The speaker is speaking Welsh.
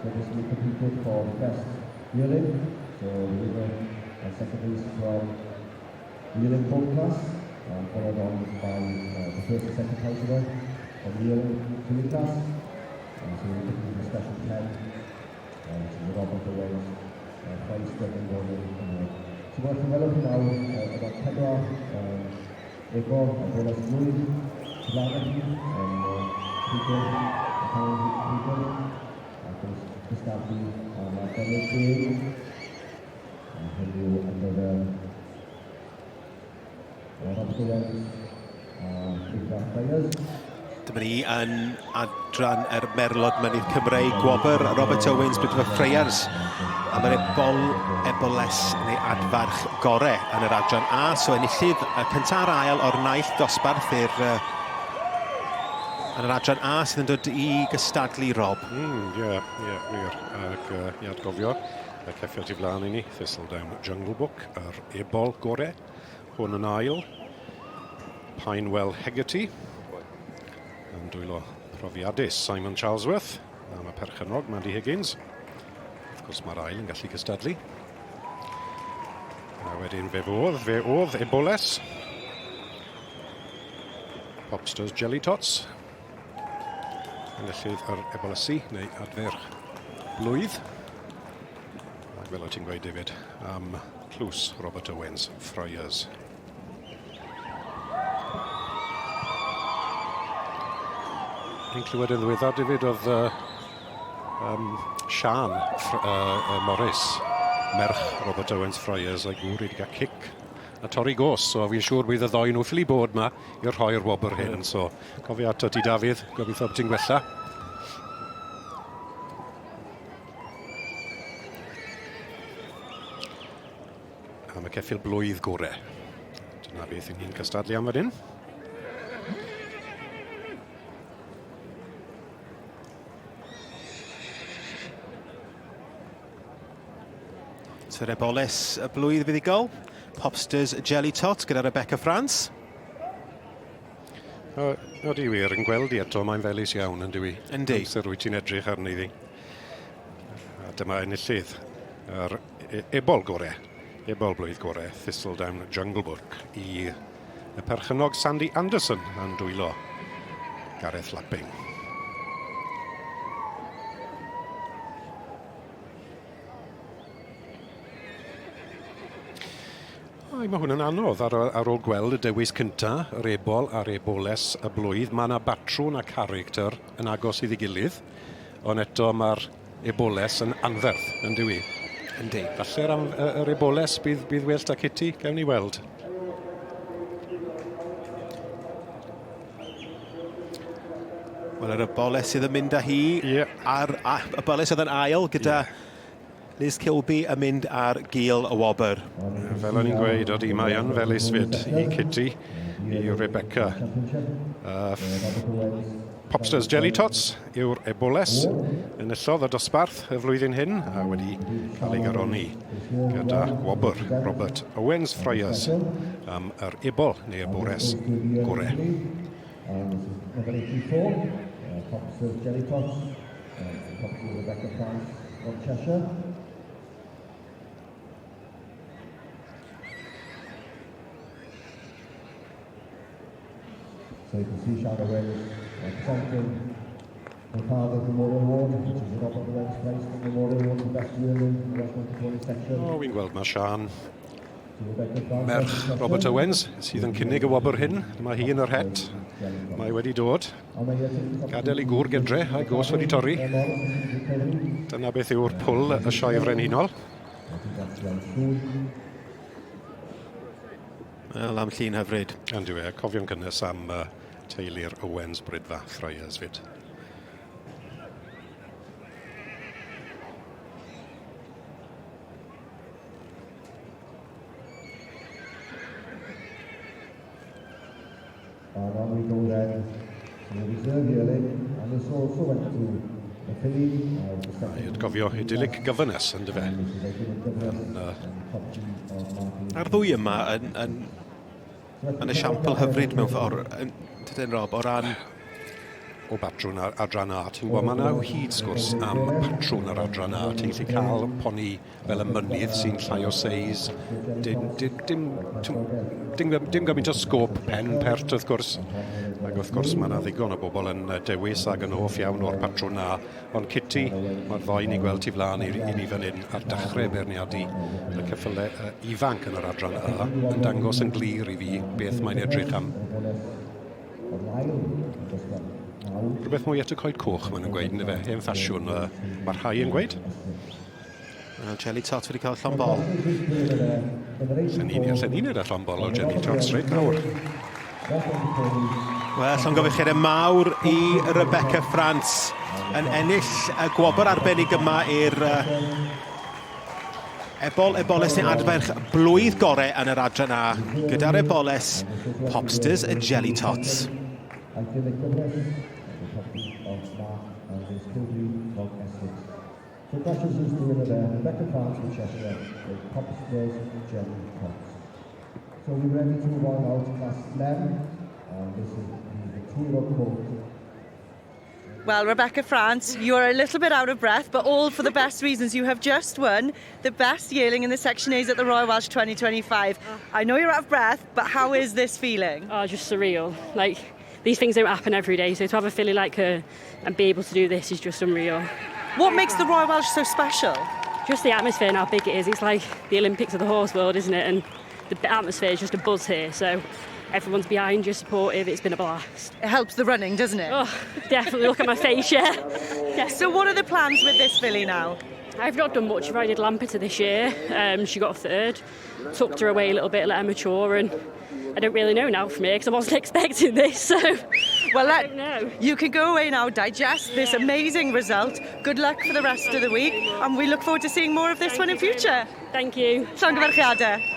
So this will be competed for best Yearling. So the winner and second is from Yearling Pole class, followed on by the first and second place winner from Yearling Cymreig class. So we're looking for a special 10 to the Robert Owen's place second one. So we're developing now about Pedro, Ebolesau, Mynydd, and people, Gustaffi, Merlod Dyma ni yn adran Merlod Mynydd Cymreig, gwobr Robert Owens, bydd y Freyers. A mae'r Ebolesau neu Adfeirch gorau yn yr adran A. So enillydd y cyntaf a'r ail o'r naill dosbarth yn yr adran A sydd yn dod i gystadlu, Rob. Wir. Ac i adgofio, y ceffio ti flaen i ni, Thistledown Jungle Book, yr ebol gorau, hwn yn ail, Pinewell Hegarty, yn dwylo profiadus Simon Charlesworth, a mae perchynog Mandy Higgins. Wrth gwrs mae'r ail yn gallu gystadlu. A wedyn fe oedd Ebolesau, Popsters Jelly Tots, enillydd yr Ebolesau neu Adfeirch blwydd. Ac fel o ti'n gweud, David, am tlws Robert Owens, Freyers. Ni'n clywed yn ddiweddar, David, oedd Sian Morris, merch Robert Owens Freyers, a'i gŵr wedi cael cic a torri gos, so fi'n siŵr bydd y ddoi nhw ffili bod yma i'r rhoi'r wobr hyn, so cofio ato ti, Dafydd, gobeithio bod ti'n gwella. A mae ceffil blwydd gorau. Dyna beth yng ni'n cystadlu am wedyn. Yr Ebolesau y blwydd fuddigol, Popsters Jelly Tots gyda Rebecca France. Oeddi wir yn gweld i eto, mae'n felys iawn yn dwi. Yndi. Amser wyt ti'n edrych arni ddi. A dyma enillydd yr ebol gorau, ebol blwydd gorau, Thistledown Jungle Book i y perchynog Sandy Anderson yn dwylo Gareth Lapping. Mae hwn yn anodd ar ôl gweld y dewis cyntaf, yr ebol a'r Ebolesau y blwydd. Mae yna batrwn a character yn agos iddi gilydd, ond eto mae'r Ebolesau yn anferth, yn dywi. Yndi. Falle'r yr Ebolesau bydd well da Kitty, gawn ni weld. Wel, yr Ebolesau sydd yn mynd â hi, a'r Ebolesau oedd yn ail gyda Liz Kilby yn mynd ar gil y wobr. Fel o'n i'n gweud, oeddi mae yn felys fyd i Kitty, i Rebecca. Popsters Jelly Tots yw'r Ebolesau. Enillodd y dosbarth y flwyddyn hyn, a wedi cael ei garoni gyda gwobr Robert Owens Freyers am yr ebol neu Ebolesau gorau. Popsters Jelly Tots, Popsters Rebecca France from Cheshire. So you can see Sian Owens presenting the father Memorial Award, which is the Robert Owens place for Memorial Award for Best Yearling in the West Mountain section. Fi'n gweld mae Sian merch Robert Owens sydd yn cynnig y wobr hyn. Mae hi yn yr het. Mae wedi dod. Gadael i gŵr gydre a'i gos wedi torri. Dyna beth yw'r pwl y sioe frenhinol. Wel, am llun hyfryd. Yn dwi, cofio'n cynnes am teulu'r Owens Brydfa Freyers fyd. And on we go then to the reserve yearling, and this also went to the filly. Gofio idyllic governess yn dyfe. A'r ddwy yma yn esiampl hyfryd mewn ffordd, tydyn Rob, o ran o batrwn adran A. Ti'n gwybod, mae 'na hyd sgwrs am patrwn yr adran A. Ti'n gallu cael poni fel y mynydd sy'n llai o seis. Dim gymaint o sgôp pen pert wrth gwrs. Ac wrth gwrs mae 'na ddigon o bobl yn dewis ac yn hoff iawn o'r patrwn A. Ond Kitty, mae'r ddoi ni'n gweld tu flaen i ni fan hyn ar dechrau beirniadu y ceffylau ifanc yn yr adran A yn dangos yn glir i fi beth mae'n edrych am. Rhywbeth mwy at y coed coch maen nhw'n gweud, yn fe, hen ffasiwn, mae'r rhai yn gweud. Jelly Tot wedi cael llon bol. Llen ni'n edrych llon bol o Jelly Tot straight nawr. Wel, llongyfeiriad mawr i Rebecca France yn ennill y gwobr arbennig yma i'r Ebolesau Adfeirch blwydd gorau yn yr adran A, gyda'r Eboles, Popsters y Jelly Tots. So Duchess is doing it there. Rebecca France from Cheshire with Popsters Jelly Tots. So we're ready to move on now to class 11. This is the two-year-old colt. Well, Rebecca France, you're a little bit out of breath, but all for the best reasons. You have just won the best yearling in the Section A's at the Royal Welsh 2025. I know you're out of breath, but how is this feeling? Oh, just surreal. Like, these things don't happen every day, so to have a filly like her and be able to do this is just unreal. What makes the Royal Welsh so special? Just the atmosphere and how big it is. It's like the Olympics of the horse world, isn't it? And the atmosphere is just a buzz here, so everyone's behind you, supportive. It's been a blast. It helps the running, doesn't it? Oh, definitely. Look at my face, yeah. So what are the plans with this filly now? I've not done much. I've ridden Lampeter this year. She got third. Tucked her away a little bit, let her mature, and I don't really know now from here because I wasn't expecting this, so well, I don't know. You can go away now, digest this amazing result. Good luck for the rest of the week, and we look forward to seeing more of this one in future. Thank you. Llongyfarchiadau.